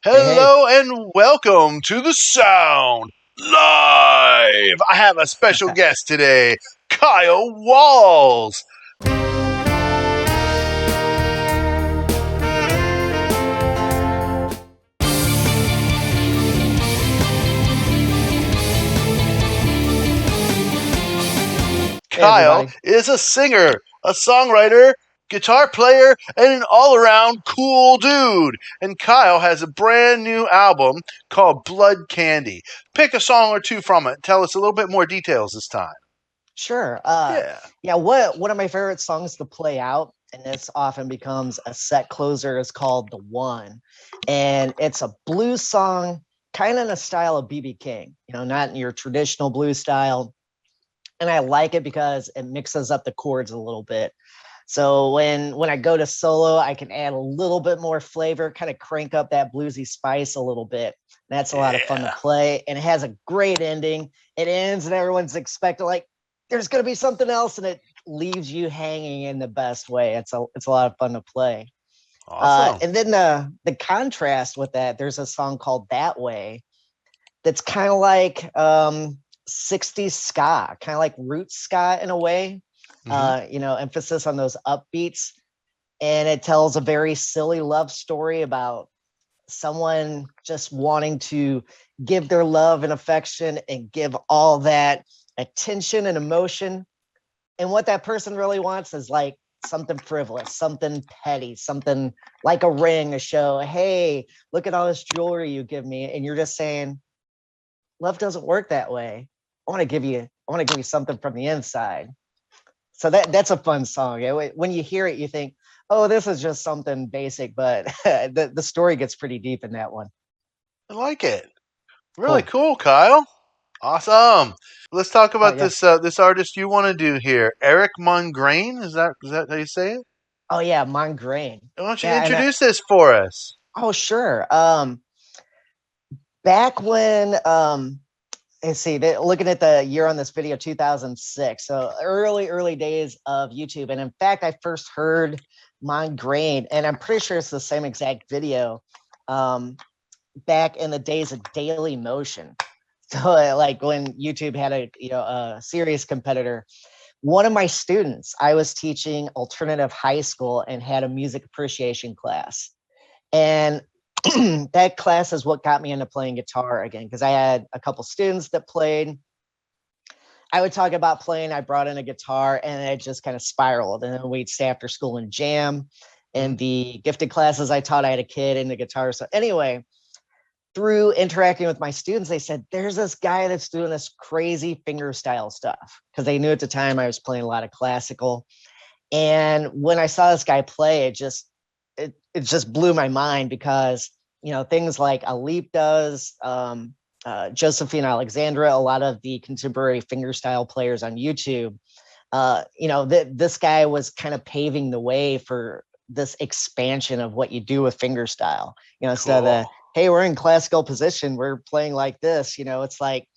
Hey, hey. Hello and welcome to the Sound Live. I have a special guest today, Kyle Walz. Kyle is a singer, a songwriter, guitar player, and an all-around cool dude. And Kyle has a brand new album called Blood Candy. Pick a song or two from it. Tell us a little bit more details this time. Sure. Yeah. One of my favorite songs to play out, and this often becomes a set closer, is called The One. And it's a blues song, kind of in the style of B.B. King, not in your traditional blues style. And I like it because it mixes up the chords a little bit. So when I go to solo, I can add a little bit more flavor, kind of crank up that bluesy spice a little bit. That's a lot of fun to play. And it has a great ending. It ends and everyone's expecting like there's going to be something else, and it leaves you hanging in the best way. It's a lot of fun to play. Awesome. And then the contrast with that, there's a song called That Way that's kind of like 60s ska, kind of like roots ska in a way. Emphasis on those upbeats. And it tells a very silly love story about someone just wanting to give their love and affection and give all that attention and emotion. And what that person really wants is like something frivolous, something petty, something like a ring, a show. Hey, look at all this jewelry you give me. And you're just saying, love doesn't work that way. I want to give you something from the inside. So that's a fun song. When you hear it, you think, oh, this is just something basic, but the story gets pretty deep in that one. I like it. Really cool, Kyle. Awesome. Let's talk about this artist you want to do here, Erik Mongrain. Is that how you say it? Oh yeah, Mongrain. Why don't you introduce this for us? Oh sure. Back when let's see, looking at the year on this video, 2006. So early days of YouTube. And in fact, I first heard Mongrain, and I'm pretty sure it's the same exact video back in the days of Daily Motion. So like when YouTube had a serious competitor. One of my students, I was teaching alternative high school and had a music appreciation class. And that class is what got me into playing guitar again, because I had a couple students that played. I would talk about playing. I brought in a guitar, and it just kind of spiraled. And then we'd stay after school and jam. And the gifted classes I taught, I had a kid into guitar. So anyway, through interacting with my students, they said, there's this guy that's doing this crazy fingerstyle stuff, because they knew at the time I was playing a lot of classical. And when I saw this guy play, it just blew my mind, because things like Alip does, Josephine Alexandra, a lot of the contemporary fingerstyle players on YouTube, this guy was kind of paving the way for this expansion of what you do with fingerstyle. Instead of hey, we're in classical position, we're playing like this, it's like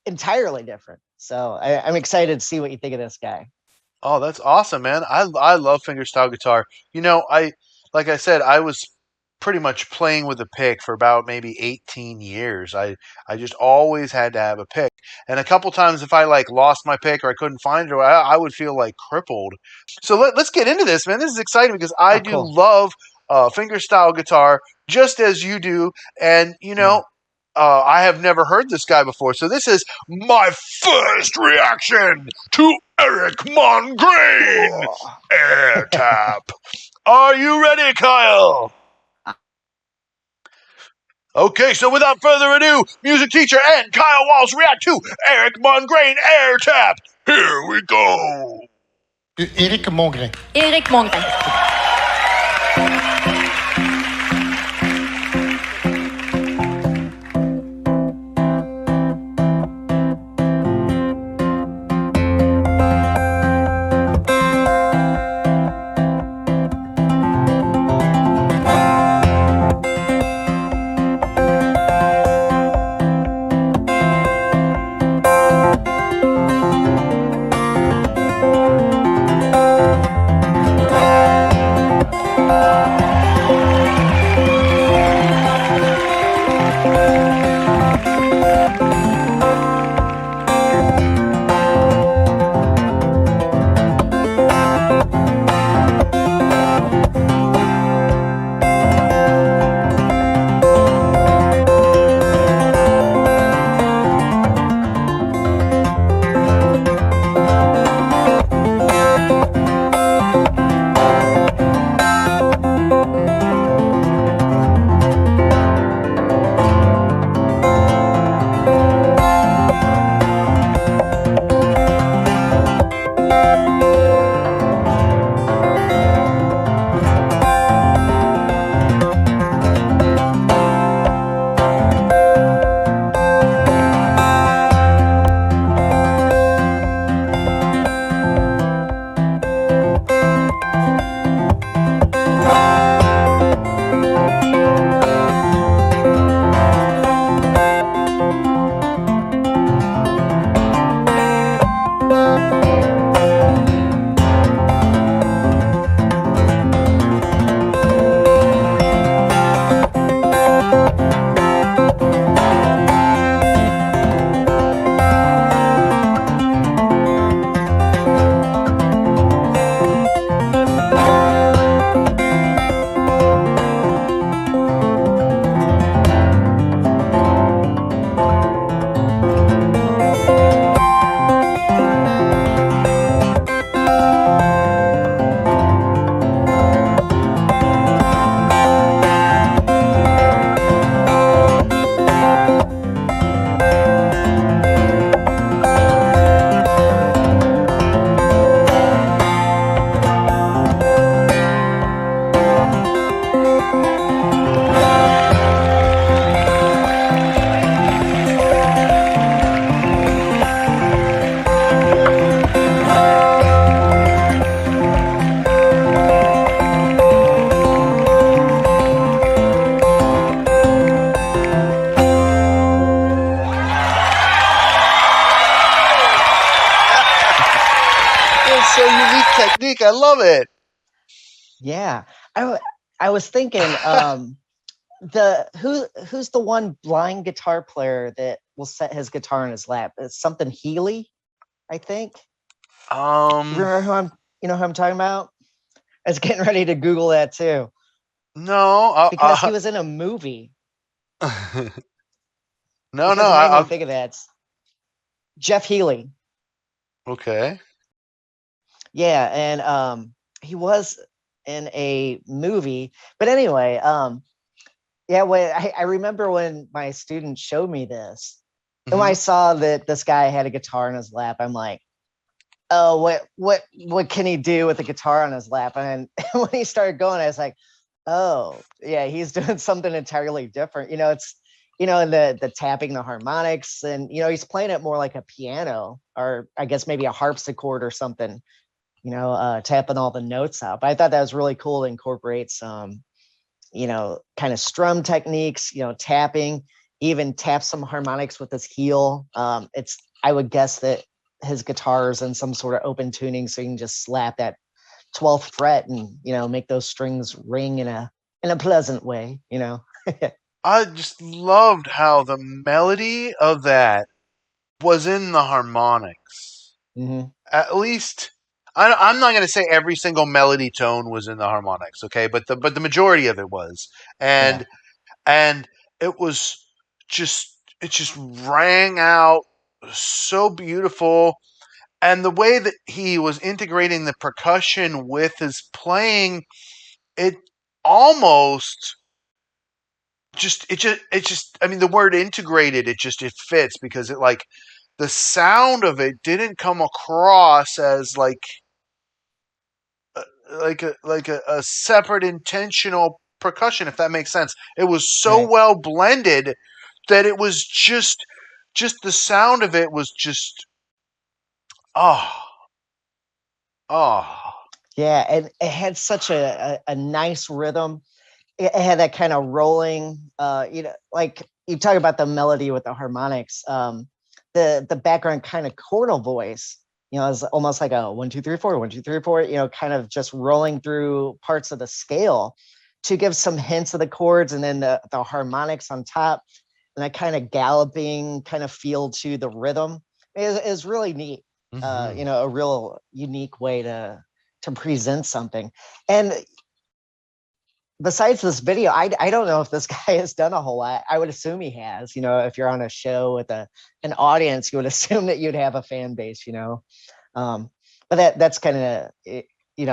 entirely different. So I'm excited to see what you think of this guy. Oh, that's awesome, man. I love fingerstyle guitar. Like I said, I was pretty much playing with a pick for about maybe 18 years. I just always had to have a pick. And a couple times if I like lost my pick or I couldn't find it, I would feel like crippled. So let's get into this, man. This is exciting because I do love fingerstyle guitar just as you do. And, I have never heard this guy before. So this is my first reaction to Erik Mongrain. Air tap. Are you ready, Kyle? Okay, so without further ado, music teacher and Kyle Walz react to Erik Mongrain Air Tap. Here we go. Erik Mongrain. Erik Mongrain. unique. I love it. Yeah. I was thinking, who's the one blind guitar player that will set his guitar in his lap? It's something Healy, I think. Remember who I'm talking about? I was getting ready to Google that too. No, because he was in a movie. no, because it made me think of that. It's Jeff Healy. Okay. Yeah, and he was in a movie. But anyway, yeah, when I remember when my student showed me this, and when I saw that this guy had a guitar in his lap, I'm like, oh, what can he do with a guitar on his lap? And when he started going, I was like, oh, yeah, he's doing something entirely different. It's the tapping the harmonics, and he's playing it more like a piano, or I guess maybe a harpsichord or something. Tapping all the notes out. But I thought that was really cool to incorporate some, kind of strum techniques, tapping, even tap some harmonics with his heel. I would guess that his guitar's in some sort of open tuning, so you can just slap that 12th fret and, make those strings ring in a pleasant way. I just loved how the melody of that was in the harmonics. Mm-hmm. At least I'm not going to say every single melody tone was in the harmonics, okay, but the majority of it was, and Yeah. and it was it just rang out so beautiful, and the way that he was integrating the percussion with his playing, it almost it just I mean the word integrated, it fits because it like the sound of it didn't come across as a separate intentional percussion, if that makes sense. It was so Right. well blended that it was just the sound of it was just oh oh Yeah, and it had such a nice rhythm. It had that kind of rolling, like you talk about the melody with the harmonics. The background kind of chordal voice, is almost like a 1 2 3 4 1 2 3 4, kind of just rolling through parts of the scale to give some hints of the chords, and then the harmonics on top, and that kind of galloping kind of feel to the rhythm is really neat. mm-hmm. A real unique way to present something. And besides this video, I don't know if this guy has done a whole lot. I would assume he has. If you're on a show with an audience, you would assume that you'd have a fan base. But that's kind of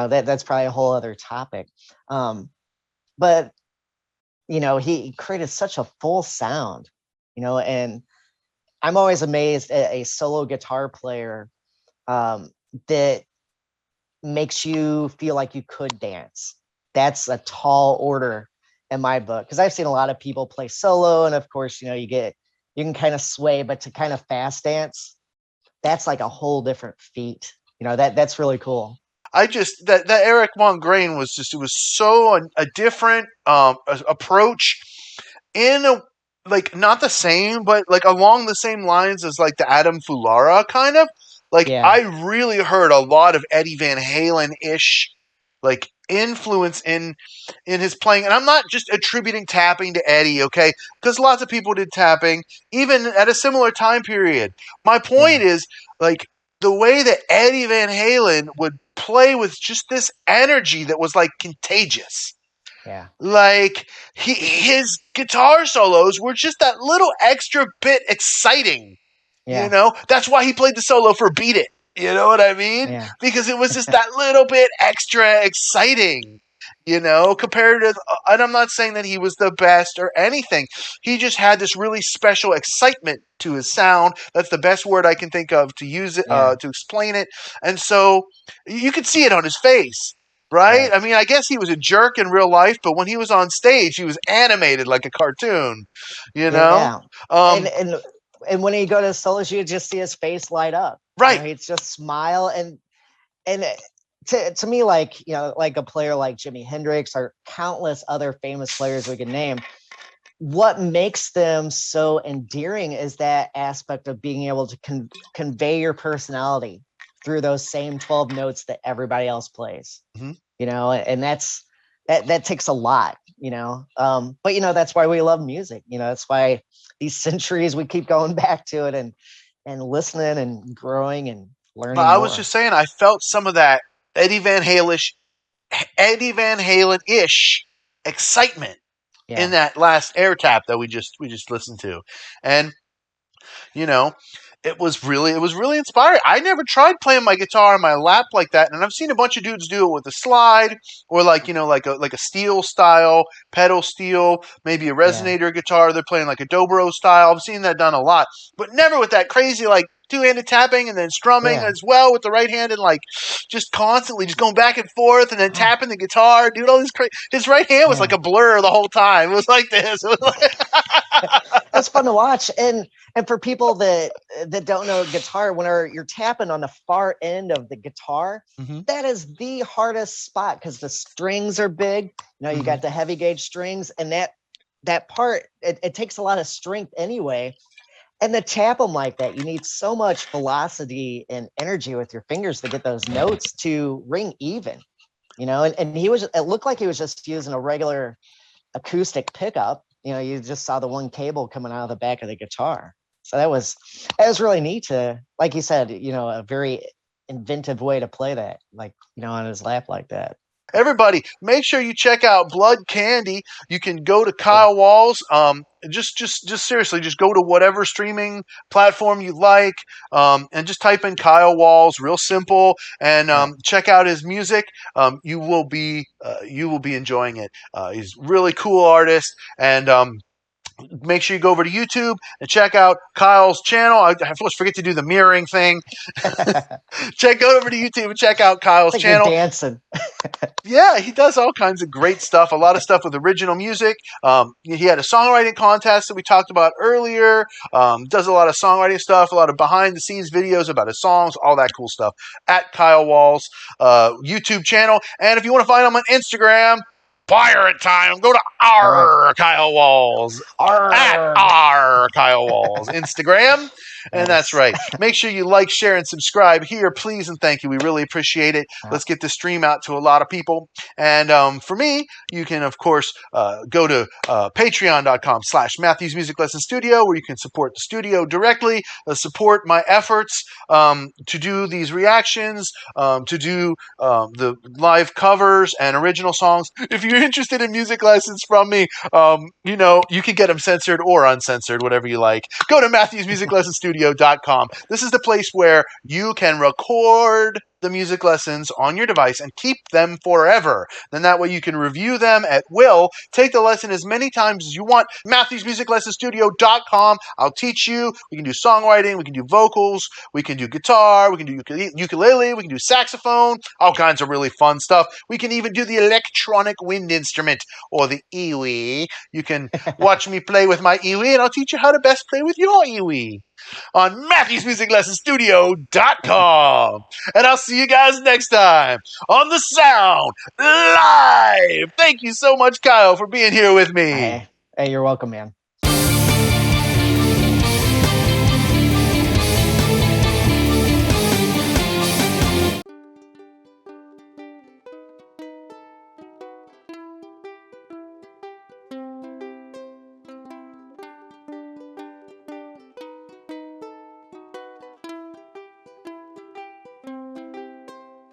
that's probably a whole other topic. But he created such a full sound. And I'm always amazed at a solo guitar player that makes you feel like you could dance. That's a tall order in my book, because I've seen a lot of people play solo, and of course, you can kind of sway, but to kind of fast dance, that's like a whole different feat. That's really cool. I just that Erik Mongrain was just it was so a different approach in a like not the same but like along the same lines as like the Adam Fulara kind of like Yeah, I really heard a lot of Eddie Van Halen ish like influence in his playing, and I'm not just attributing tapping to Eddie, okay, because lots of people did tapping even at a similar time period. My point yeah, is like the way that Eddie Van Halen would play with just this energy that was like contagious. yeah, Like his guitar solos were just that little extra bit exciting. yeah, That's why he played the solo for Beat It. You know what I mean? yeah, Because it was just that little bit extra exciting. Compared to, and I'm not saying that he was the best or anything. He just had this really special excitement to his sound. That's the best word I can think of to use it, yeah. to explain it. And so you could see it on his face, right? Right. I mean, I guess he was a jerk in real life, but when he was on stage, he was animated like a cartoon, you know? Yeah. And Um, and and when he go to solos, you just see his face light up. right. He'd just smile, and to me, like like a player like Jimi Hendrix or countless other famous players we can name, what makes them so endearing is that aspect of being able to convey your personality through those same 12 notes that everybody else plays. Mm-hmm. You know, and that takes a lot, you know. But you know, that's why we love music. You know, that's why these centuries we keep going back to it and listening and growing and learning. But I was just saying, I felt some of that Eddie Van Halen-ish excitement in that last air tap that we just listened to. And you know, it was really inspiring. I never tried playing my guitar on my lap like that, and I've seen a bunch of dudes do it with a slide or like a steel style pedal steel, maybe a resonator guitar. They're playing like a dobro style. I've seen that done a lot, but never with that crazy like two-handed tapping and then strumming as well with the right hand and like just constantly just going back and forth and then tapping the guitar. Dude, all this crazy. His right hand was like a blur the whole time. It was like this. It was like that's fun to watch. And for people that don't know guitar, when you're tapping on the far end of the guitar, that is the hardest spot because the strings are big. You know, you got the heavy gauge strings, and that part it takes a lot of strength anyway. And to tap them like that, you need so much velocity and energy with your fingers to get those notes to ring even. You know, and it looked like he was just using a regular acoustic pickup. You know, you just saw the one cable coming out of the back of the guitar. So that was really neat to, like you said, you know, a very inventive way to play that, like, you know, on his lap like that. Everybody, make sure you check out Blood Candy. You can go to Kyle Walz. Just seriously, just go to whatever streaming platform you like, and just type in Kyle Walz. Real simple, and check out his music. You will be enjoying it. He's a really cool artist, and make sure you go over to YouTube and check out Kyle's channel. I always forget to do the mirroring thing. Go over to YouTube and check out Kyle's channel. You're dancing. Yeah, he does all kinds of great stuff. A lot of stuff with original music. He had a songwriting contest that we talked about earlier. Does a lot of songwriting stuff, a lot of behind the scenes videos about his songs, all that cool stuff at Kyle Walz YouTube channel. And if you want to find him on Instagram, pirate time. Go to Kyle Walz. At Kyle Walz. Instagram. And that's right. Make sure you like, share, and subscribe here, please, and thank you. We really appreciate it. Let's get this stream out to a lot of people. And for me, you can, of course, go to patreon.com/Matthews Music Lesson Studio, where you can support the studio directly, support my efforts to do these reactions, to do the live covers and original songs. If you're interested in music lessons from me, you know, you can get them censored or uncensored, whatever you like. Go to MatthewsMusicLessonStudio.com. This is the place where you can record the music lessons on your device and keep them forever. Then that way you can review them at will. Take the lesson as many times as you want. MatthewsMusicLessonStudio.com. I'll teach you. We can do songwriting. We can do vocals. We can do guitar. We can do ukulele. We can do saxophone. All kinds of really fun stuff. We can even do the electronic wind instrument or the iwi. You can watch me play with my iwi, and I'll teach you how to best play with your iwi on MatthewsMusicLessonStudio.com. And I'll see you guys next time on The Sound Live. Thank you so much, Kyle, for being here with me. Hey, you're welcome, man.